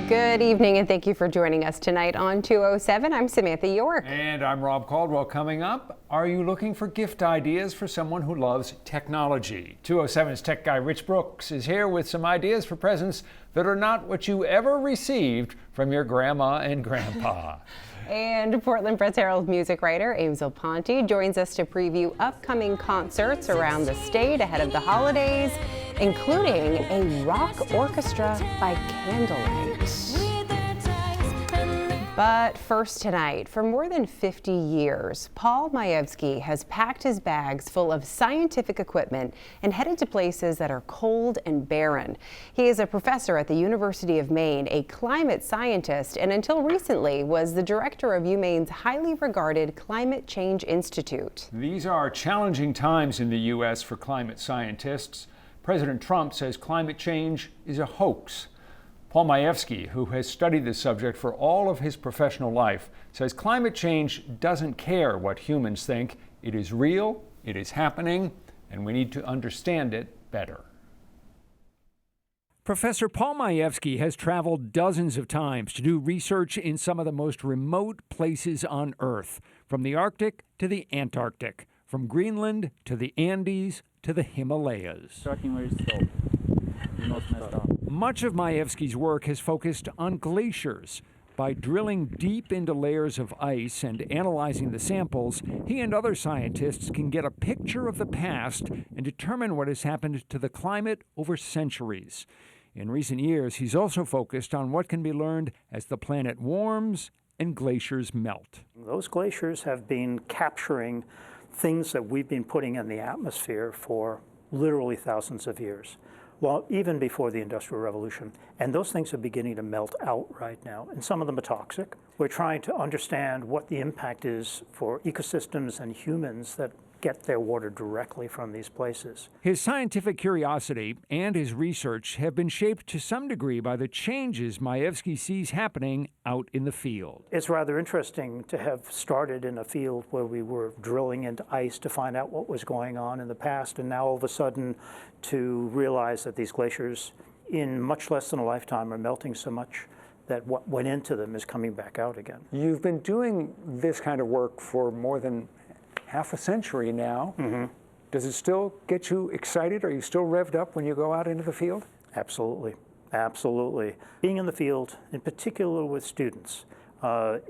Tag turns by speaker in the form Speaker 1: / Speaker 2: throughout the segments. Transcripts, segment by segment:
Speaker 1: Good evening, and thank you for joining us tonight on 207. I'm Samantha York.
Speaker 2: And I'm Rob Caldwell. Coming up, are you looking for gift ideas for someone who loves technology? 207's tech guy Rich Brooks is here with some ideas for presents that are not what you ever received from your grandma and grandpa.
Speaker 1: And Portland Press Herald music writer Aimsel Ponti joins us to preview upcoming concerts around the state ahead of the holidays, including a rock orchestra by candlelight. But first tonight, for more than 50 years, Paul Mayewski has packed his bags full of scientific equipment and headed to places that are cold and barren. He is a professor at the University of Maine, a climate scientist, and until recently was the director of UMaine's highly regarded Climate Change Institute.
Speaker 2: These are challenging times in the U.S. for climate scientists. President Trump says climate change is a hoax. Paul Mayewski, who has studied this subject for all of his professional life, says climate change doesn't care what humans think. It is real, it is happening, and we need to understand it better. Professor Paul Mayewski has traveled dozens of times to do research in some of the most remote places on Earth, from the Arctic to the Antarctic, from Greenland to the Andes to the Himalayas.
Speaker 3: Starting where it's slow. Not messed up.
Speaker 2: Much of Mayewski's work has focused on glaciers. By drilling deep into layers of ice and analyzing the samples, he and other scientists can get a picture of the past and determine what has happened to the climate over centuries. In recent years, he's also focused on what can be learned as the planet warms and glaciers melt.
Speaker 4: Those glaciers have been capturing things that we've been putting in the atmosphere for literally thousands of years. Well, even before the Industrial Revolution. And those things are beginning to melt out right now, and some of them are toxic. We're trying to understand what the impact is for ecosystems and humans that get their water directly from these places.
Speaker 2: His scientific curiosity and his research have been shaped to some degree by the changes Mayewski sees happening out in the field.
Speaker 4: It's rather interesting to have started in a field where we were drilling into ice to find out what was going on in the past, and now all of a sudden to realize that these glaciers in much less than a lifetime are melting so much that what went into them is coming back out again.
Speaker 2: You've been doing this kind of work for more than half a century now. Mm-hmm. Does it still get you excited? Are you still revved up when you go out into the field?
Speaker 4: Absolutely, absolutely. Being in the field, in particular with students,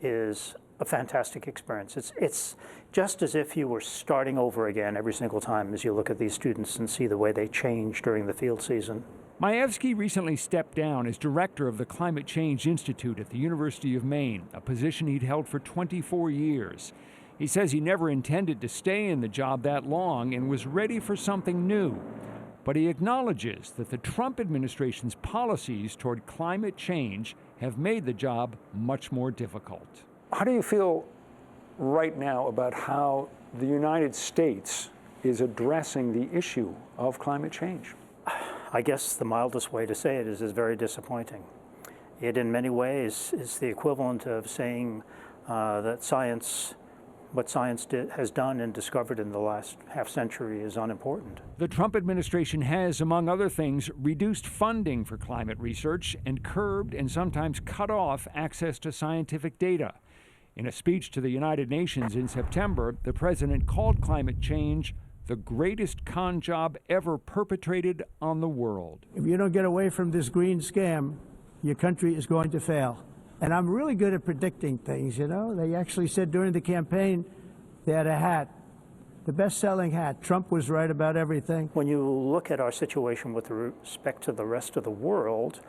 Speaker 4: is a fantastic experience. It's just as if you were starting over again every single time as you look at these students and see the way they change during the field season.
Speaker 2: Mayewski recently stepped down as director of the Climate Change Institute at the University of Maine, a position he'd held for 24 years. He says he never intended to stay in the job that long and was ready for something new. But he acknowledges that the Trump administration's policies toward climate change have made the job much more difficult. How do you feel right now about how the United States is addressing the issue of climate change?
Speaker 4: I guess the mildest way to say it is very disappointing. It in many ways is the equivalent of saying that what science has done and discovered in the last half century is unimportant.
Speaker 2: The Trump administration has, among other things, reduced funding for climate research and curbed and sometimes cut off access to scientific data. In a speech to the United Nations in September, the president called climate change the greatest con job ever perpetrated on the world.
Speaker 5: If you don't get away from this green scam, your country is going to fail. And I'm really good at predicting things, you know. They actually said during the campaign they had a hat, the best-selling hat. Trump was right about everything.
Speaker 4: When you look at our situation with respect to the rest of the world,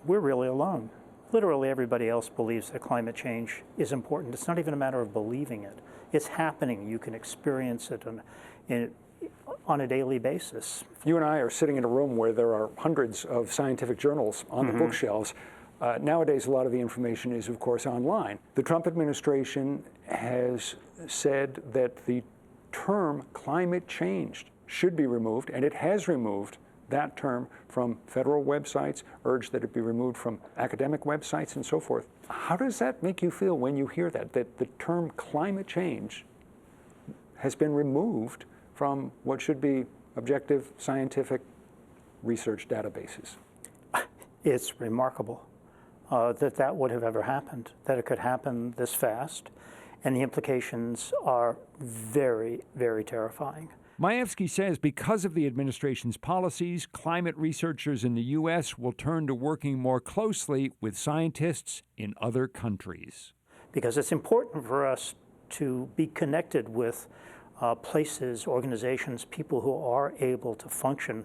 Speaker 4: we're really alone. Literally everybody else believes that climate change is important. It's not even a matter of believing it. It's happening. You can experience it on a daily basis.
Speaker 2: You and I are sitting in a room where there are hundreds of scientific journals on the bookshelves. Nowadays, a lot of the information is, of course, online. The Trump administration has said that the term climate change should be removed, and it has removed that term from federal websites, urged that it be removed from academic websites and so forth. How does that make you feel when you hear that the term climate change has been removed from what should be objective scientific research databases?
Speaker 4: It's remarkable. that would have ever happened, that it could happen this fast. And the implications are very, very terrifying.
Speaker 6: Mayewski says because of the administration's policies, climate researchers in the U.S. will turn to working more closely with scientists in other countries.
Speaker 4: Because it's important for us to be connected with places, organizations, people who are able to function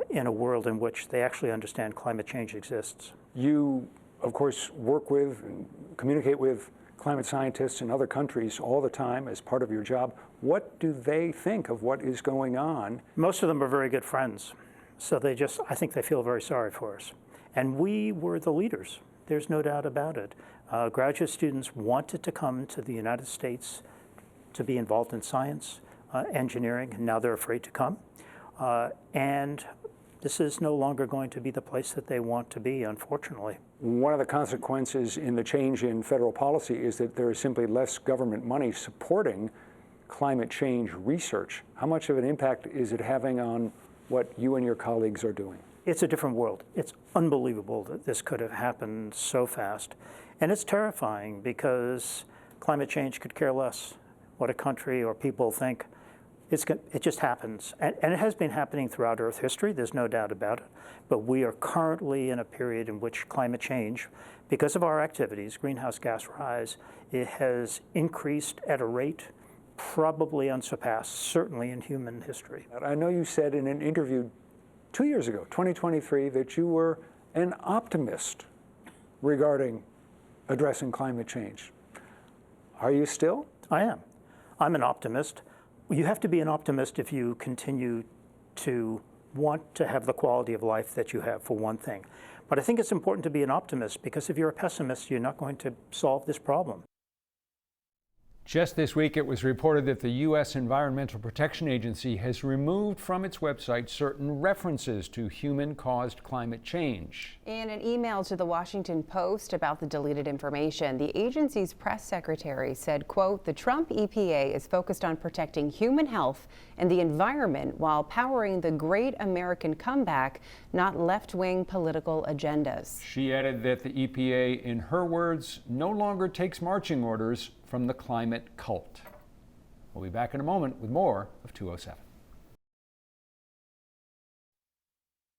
Speaker 4: in a world in which they actually understand climate change exists.
Speaker 2: You, of course, work with and communicate with climate scientists in other countries all the time as part of your job. What do they think of what is going on?
Speaker 4: Most of them are very good friends. So I think they feel very sorry for us. And we were the leaders. There's no doubt about it. Graduate students wanted to come to the United States to be involved in science, engineering, and now they're afraid to come. And this is no longer going to be the place that they want to be, unfortunately.
Speaker 2: One of the consequences in the change in federal policy is that there is simply less government money supporting climate change research. How much of an impact is it having on what you and your colleagues are doing?
Speaker 4: It's a different world. It's unbelievable that this could have happened so fast. And it's terrifying because climate change could care less what a country or people think. It just happens. And it has been happening throughout Earth history, there's no doubt about it. But we are currently in a period in which climate change, because of our activities, greenhouse gas rise, it has increased at a rate probably unsurpassed, certainly in human history.
Speaker 2: I know you said in an interview 2 years ago, 2023, that you were an optimist regarding addressing climate change. Are you still?
Speaker 4: I am. I'm an optimist. You have to be an optimist if you continue to want to have the quality of life that you have, for one thing. But I think it's important to be an optimist because if you're a pessimist, you're not going to solve this problem.
Speaker 6: Just this week, it was reported that the U.S. Environmental Protection Agency has removed from its website certain references to human-caused climate change.
Speaker 1: In an email to the Washington Post about the deleted information, the agency's press secretary said, quote, "The Trump EPA is focused on protecting human health and the environment while powering the great American comeback, not left-wing political agendas." She
Speaker 6: added that the EPA, in her words, no longer takes marching orders from the climate cult. We'll be back in a moment with more of 207.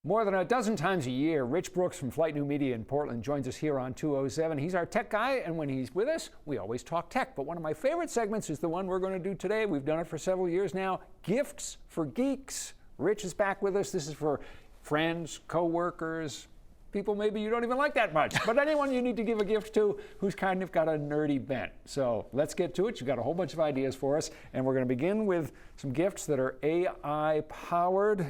Speaker 6: More than a dozen times a year, Rich Brooks from Flight New Media in Portland joins us here on 207. He's our tech guy, and when he's with us, we always talk tech. But one of my favorite segments is the one we're going to do today. We've done it for several years now. Gifts for Geeks. Rich is back with us. This is for friends, co-workers, people maybe you don't even like that much, but anyone you need to give a gift to who's kind of got a nerdy bent. So let's get to it. You've got a whole bunch of ideas for us, and we're going to begin with some gifts that are AI powered.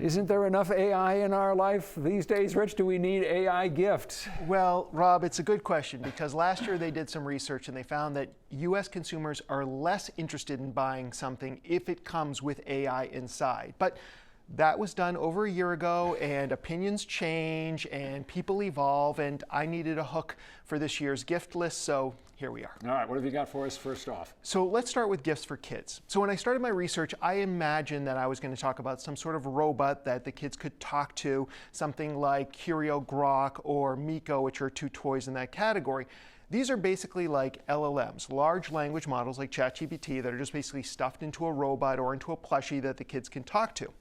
Speaker 6: Isn't there enough AI in our life these days, Rich? Do we need AI gifts?
Speaker 7: Well, Rob, it's a good question because last year they did some research and they found that U.S. consumers are less interested in buying something if it comes with AI inside. But that was done over a year ago, and opinions change and people evolve, and I needed a hook for this year's gift list, so here we are.
Speaker 6: All right, what have you got for us first off?
Speaker 7: So let's start with gifts for kids. So when I started my research, I imagined that I was going to talk about some sort of robot that the kids could talk to, something like Curio Grok or Miko, which are two toys in that category. These are basically like LLMs, large language models like ChatGPT that are just basically stuffed into a robot or into a plushie that the kids can talk to.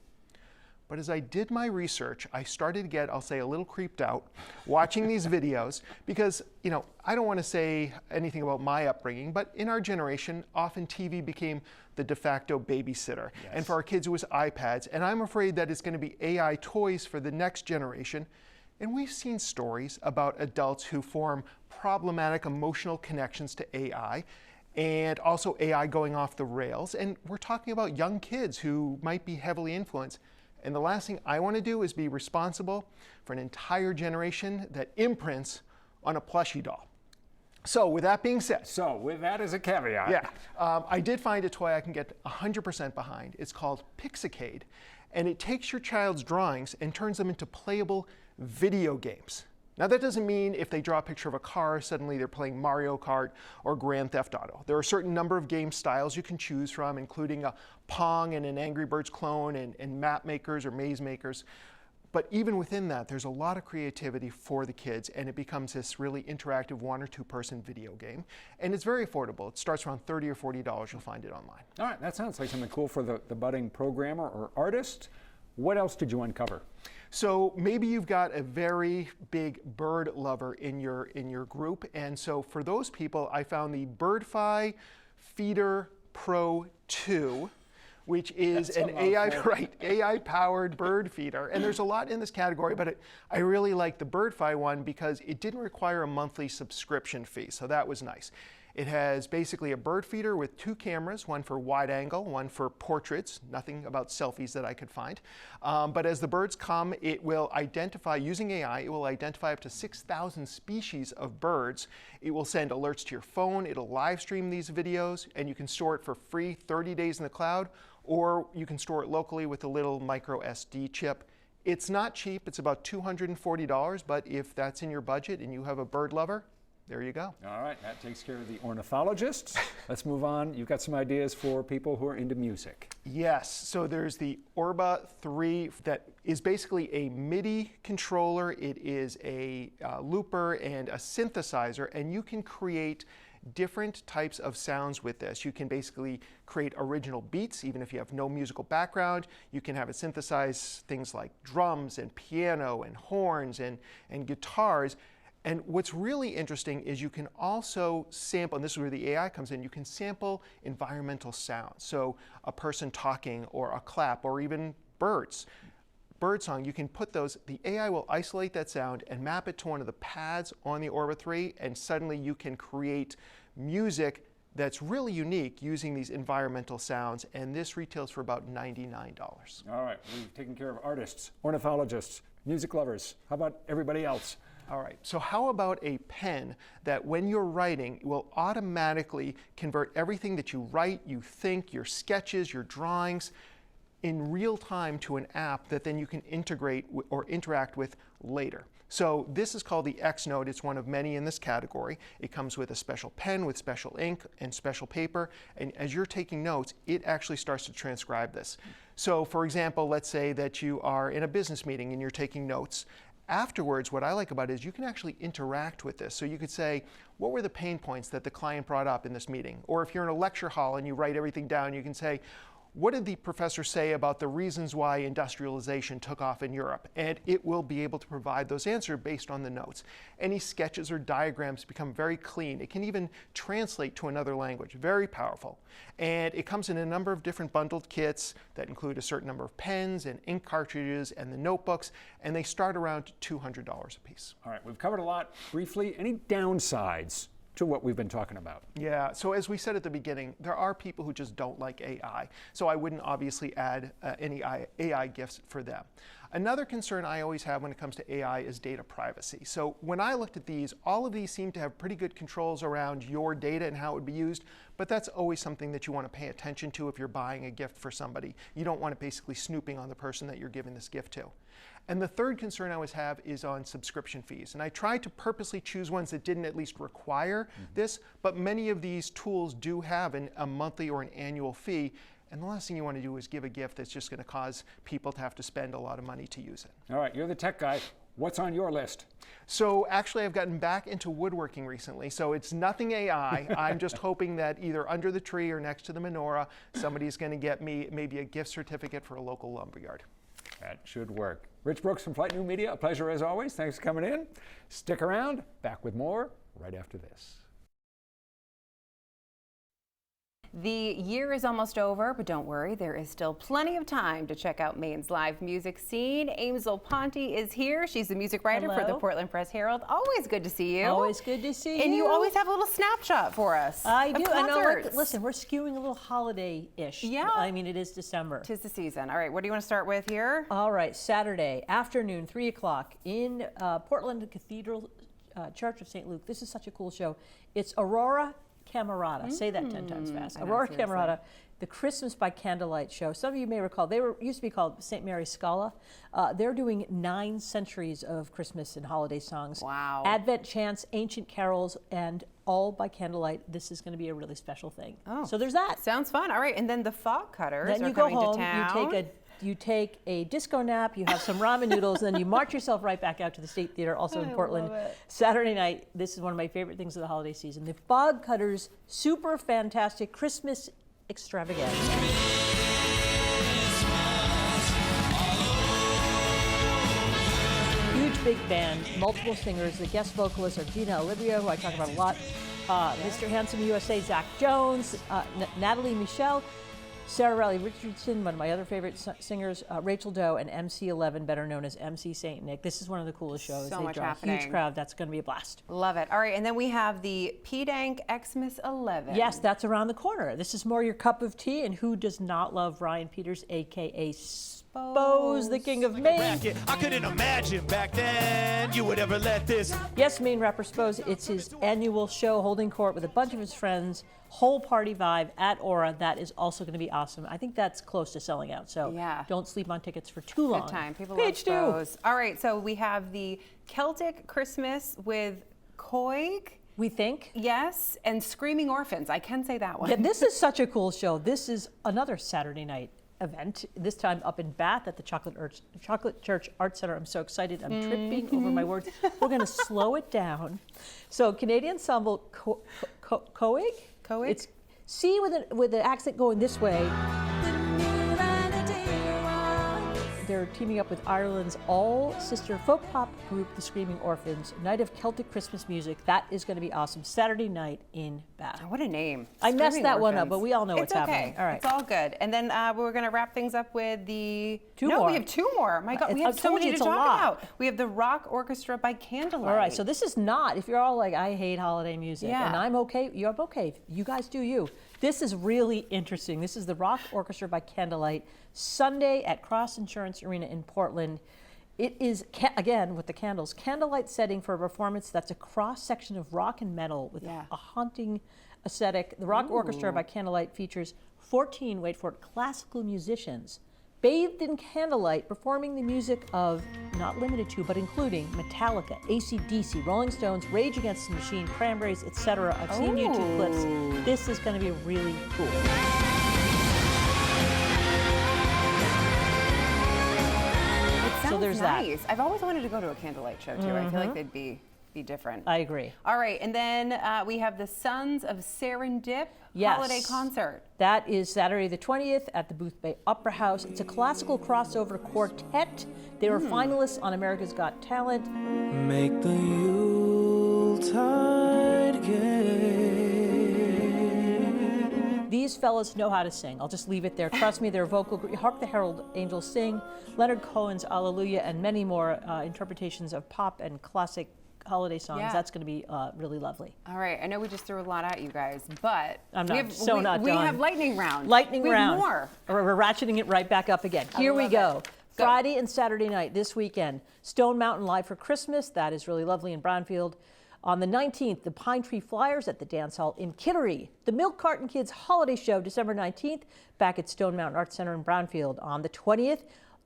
Speaker 7: But as I did my research, I started to get, I'll say, a little creeped out watching these videos because, you know, I don't want to say anything about my upbringing, but in our generation, often TV became the de facto babysitter. Yes. And for our kids, it was iPads. And I'm afraid that it's going to be AI toys for the next generation. And we've seen stories about adults who form problematic emotional connections to AI, and also AI going off the rails. And we're talking about young kids who might be heavily influenced. And the last thing I want to do is be responsible for an entire generation that imprints on a plushie doll. So with that being said.
Speaker 6: So with that as a caveat.
Speaker 7: Yeah. I did find a toy I can get 100% behind. It's called Pixicade. And it takes your child's drawings and turns them into playable video games. Now that doesn't mean if they draw a picture of a car, suddenly they're playing Mario Kart or Grand Theft Auto. There are a certain number of game styles you can choose from, including a Pong and an Angry Birds clone and map makers or maze makers. But even within that, there's a lot of creativity for the kids, and it becomes this really interactive 1 or 2 person video game. And it's very affordable. It starts around $30 or $40. You'll find it online.
Speaker 6: All right, that sounds like something cool for the budding programmer or artist. What else did you uncover?
Speaker 7: So maybe you've got a very big bird lover in your group, and so for those people, I found the BirdFi Feeder Pro 2. Which is an AI-powered bird feeder. And there's a lot in this category, but I really like the BirdFi one because it didn't require a monthly subscription fee, so that was nice. It has basically a bird feeder with 2 cameras, one for wide angle, one for portraits, nothing about selfies that I could find. But as the birds come, it will identify, using AI, it will identify up to 6,000 species of birds. It will send alerts to your phone, it'll live stream these videos, and you can store it for free 30 days in the cloud, or you can store it locally with a little micro SD chip. It's not cheap, it's about $240, but if that's in your budget and you have a bird lover, there you go.
Speaker 6: All right, that takes care of the ornithologists. Let's move on. You've got some ideas for people who are into music.
Speaker 7: Yes, so there's the Orba 3 that is basically a MIDI controller. It is a looper and a synthesizer, and you can create different types of sounds with this. You can basically create original beats, even if you have no musical background. You can have it synthesize things like drums and piano and horns and guitars. And what's really interesting is you can also sample, and this is where the AI comes in, you can sample environmental sounds. So a person talking or a clap or even birds. Birdsong, you can put those, the AI will isolate that sound and map it to one of the pads on the Orba 3, and suddenly you can create music that's really unique using these environmental sounds, and this retails for about $99.
Speaker 6: All right, we've taken care of artists, ornithologists, music lovers. How about everybody else?
Speaker 7: All right, so how about a pen that when you're writing will automatically convert everything that you write, you think, your sketches, your drawings, in real time to an app that then you can integrate or interact with later. So this is called the X Note. It's one of many in this category. It comes with a special pen with special ink and special paper, and as you're taking notes, it actually starts to transcribe this. So for example, let's say that you are in a business meeting and you're taking notes. Afterwards, what I like about it is you can actually interact with this. So you could say, what were the pain points that the client brought up in this meeting? Or if you're in a lecture hall and you write everything down, you can say, what did the professor say about the reasons why industrialization took off in Europe? And it will be able to provide those answers based on the notes. Any sketches or diagrams become very clean. It can even translate to another language, very powerful. And it comes in a number of different bundled kits that include a certain number of pens and ink cartridges and the notebooks, and they start around $200 a piece.
Speaker 6: All right, we've covered a lot briefly. Any downsides to what we've been talking about?
Speaker 7: Yeah, so as we said at the beginning, there are people who just don't like AI. So I wouldn't obviously add any AI gifts for them. Another concern I always have when it comes to AI is data privacy. So when I looked at these, all of these seem to have pretty good controls around your data and how it would be used, but that's always something that you want to pay attention to if you're buying a gift for somebody. You don't want it basically snooping on the person that you're giving this gift to. And the third concern I always have is on subscription fees. And I tried to purposely choose ones that didn't at least require this, but many of these tools do have a monthly or an annual fee. And the last thing you want to do is give a gift that's just going to cause people to have to spend a lot of money to use it.
Speaker 6: All right, you're the tech guy. What's on your list?
Speaker 7: So actually, I've gotten back into woodworking recently. So it's nothing AI. I'm just hoping that either under the tree or next to the menorah, somebody's going to get me maybe a gift certificate for a local lumberyard.
Speaker 6: That should work. Rich Brooks from Flight New Media, a pleasure as always. Thanks for coming in. Stick around. Back with more right after this.
Speaker 1: The year is almost over, but don't worry, there is still plenty of time to check out Maine's live music scene. Aimsel Ponti is here. She's the music writer for the Portland Press Herald. Always good to see you.
Speaker 8: Always good to see you.
Speaker 1: And you always have a little snapshot for us.
Speaker 8: I do.
Speaker 1: I know.
Speaker 8: Listen, we're skewing a little holiday-ish.
Speaker 1: Yeah.
Speaker 8: I mean, it is December.
Speaker 1: 'Tis the season. All right, what do you want to start with here?
Speaker 8: All right, Saturday afternoon, 3 o'clock in Portland Cathedral Church of St. Luke. This is such a cool show. It's Aurora Camerata. Say that 10 times fast. Aurora Camerata, the Christmas by Candlelight show. Some of you may recall, they used to be called St. Mary's Scala. They're doing 9 centuries of Christmas and holiday songs.
Speaker 1: Wow.
Speaker 8: Advent chants, ancient carols, and all by candlelight. This is going to be a really special thing.
Speaker 1: Oh,
Speaker 8: so there's that.
Speaker 1: Sounds fun. All right, and then the Fog Cutters
Speaker 8: Then
Speaker 1: are
Speaker 8: you go
Speaker 1: coming
Speaker 8: home,
Speaker 1: to town.
Speaker 8: you take a you take a disco nap, you have some ramen noodles, and then you march yourself right back out to the State Theater, also in Portland. Saturday night, this is one of my favorite things of the holiday season, the Fog Cutters Super Fantastic Christmas Extravaganza. Huge big band, multiple singers. The guest vocalists are Gina Olivia, who I talk about a lot, Mr. Handsome USA, Zach Jones, Natalie Michelle, Sarah Riley Richardson, one of my other favorite singers, Rachel Doe, and MC11, better known as MC Saint Nick. This is one of the coolest shows.
Speaker 1: So
Speaker 8: they
Speaker 1: much
Speaker 8: draw
Speaker 1: happening.
Speaker 8: a huge crowd. That's going to be a blast.
Speaker 1: Love it. All right, and then we have the P-Dank Xmas 11.
Speaker 8: Yes, that's around the corner. This is more your cup of tea, and who does not love Ryan Peters, a.k.a. Spose, the king of Maine.
Speaker 9: I couldn't imagine back then you would ever let this.
Speaker 8: Yes, Maine rapper Spose. It's his annual show holding court with a bunch of his friends. Whole party vibe at Aura. That is also going to be awesome. I think that's close to selling out, so don't sleep on tickets for too long.
Speaker 1: Good time. People
Speaker 8: Page
Speaker 1: love Spose. All right, so we have the Celtic Christmas with Coig.
Speaker 8: We think.
Speaker 1: Yes, and Screaming Orphans. I can say that one.
Speaker 8: Yeah, this is such a cool show. This is another Saturday night event, this time up in Bath at the Chocolate Church Art Center. I'm so excited. I'm tripping over my words. We're going to slow it down. So Canadian ensemble Coig? It's C with the accent going this way. They're teaming up with Ireland's all-sister folk pop group, the Screaming Orphans. Night of Celtic Christmas music. That is going to be awesome. Saturday night in Bath.
Speaker 1: What a name.
Speaker 8: I messed
Speaker 1: Screaming
Speaker 8: that one up,
Speaker 1: Orphans.
Speaker 8: but we all know what's happening.
Speaker 1: Okay.
Speaker 8: All right.
Speaker 1: It's all good. And then we're going to wrap things up with the...
Speaker 8: Two
Speaker 1: no,
Speaker 8: more.
Speaker 1: we have two more. My God, we have
Speaker 8: I've
Speaker 1: so
Speaker 8: told you
Speaker 1: many to
Speaker 8: it's a
Speaker 1: talk
Speaker 8: lot.
Speaker 1: about. We have the Rock Orchestra by Candlelight.
Speaker 8: All right, so this is not, if you're all like, I hate holiday music, and I'm okay, you're okay. You guys do you. This is really interesting. This is the Rock Orchestra by Candlelight, Sunday at Cross Insurance Arena in Portland. It is, again, with the candles, candlelight setting for a performance that's a cross-section of rock and metal with a haunting aesthetic. The Rock Orchestra by Candlelight features 14, wait for it, classical musicians bathed in candlelight, performing the music of, not limited to, but including Metallica, AC/DC, Rolling Stones, Rage Against the Machine, Cranberries, etc. I've seen YouTube clips. This is going to be really cool. So there's
Speaker 1: nice. I've always wanted to go to a candlelight show too. I feel like they'd be different.
Speaker 8: I agree.
Speaker 1: All right, and then we have the Sons of Serendip holiday concert.
Speaker 8: That is Saturday the 20th at the Booth Bay Opera House. It's a classical crossover quartet. They were finalists on America's Got Talent.
Speaker 9: Make the Yuletide gay.
Speaker 8: These fellas know how to sing. I'll just leave it there. Trust me, their vocal, Hark the Herald Angels Sing, Leonard Cohen's Alleluia, and many more interpretations of pop and classic holiday songs. That's going to be really lovely.
Speaker 1: All right, I know we just threw a lot at you guys, but
Speaker 8: I'm not,
Speaker 1: we
Speaker 8: done.
Speaker 1: have lightning round.
Speaker 8: Lightning round.
Speaker 1: We have more.
Speaker 8: We're ratcheting it right back up again. Here we go. Friday and Saturday night this weekend. Stone Mountain Live for Christmas. That is really lovely in Brownfield. On the 19th, the Pine Tree Flyers at the Dance Hall in Kittery. The Milk Carton Kids Holiday Show, December 19th, back at Stone Mountain Arts Center in Brownfield. On the 20th,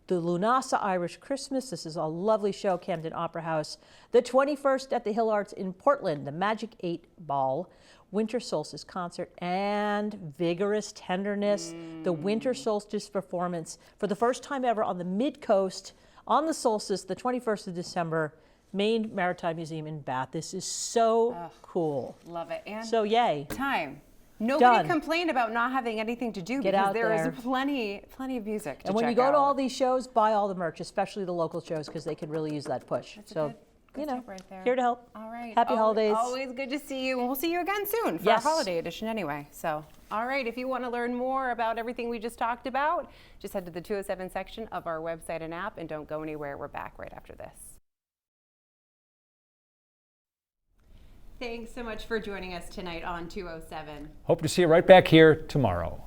Speaker 8: the Lunasa Irish Christmas. This is a lovely show, Camden Opera House. The 21st at the Hill Arts in Portland, the Magic 8 Ball, Winter Solstice Concert, and Vigorous Tenderness, the Winter Solstice performance for the first time ever on the Mid-Coast on the solstice, the 21st of December, Maine Maritime Museum in Bath. This is so cool.
Speaker 1: Love it. And
Speaker 8: so yay.
Speaker 1: Time. Nobody complained about not having anything to do because there is plenty of music to
Speaker 8: And when
Speaker 1: check
Speaker 8: you go
Speaker 1: out.
Speaker 8: to all these shows, buy all the merch, especially the local shows, because they could really use that push.
Speaker 1: That's
Speaker 8: so,
Speaker 1: good tip right there.
Speaker 8: here to help.
Speaker 1: All right.
Speaker 8: Happy holidays.
Speaker 1: Always good to see you. And we'll see you again soon for our holiday edition anyway. So, all right. If you want to learn more about everything we just talked about, just head to the 207 section of our website and app, and don't go anywhere. We're back right after this. Thanks so much for joining us tonight on 207.
Speaker 6: Hope to see you right back here tomorrow.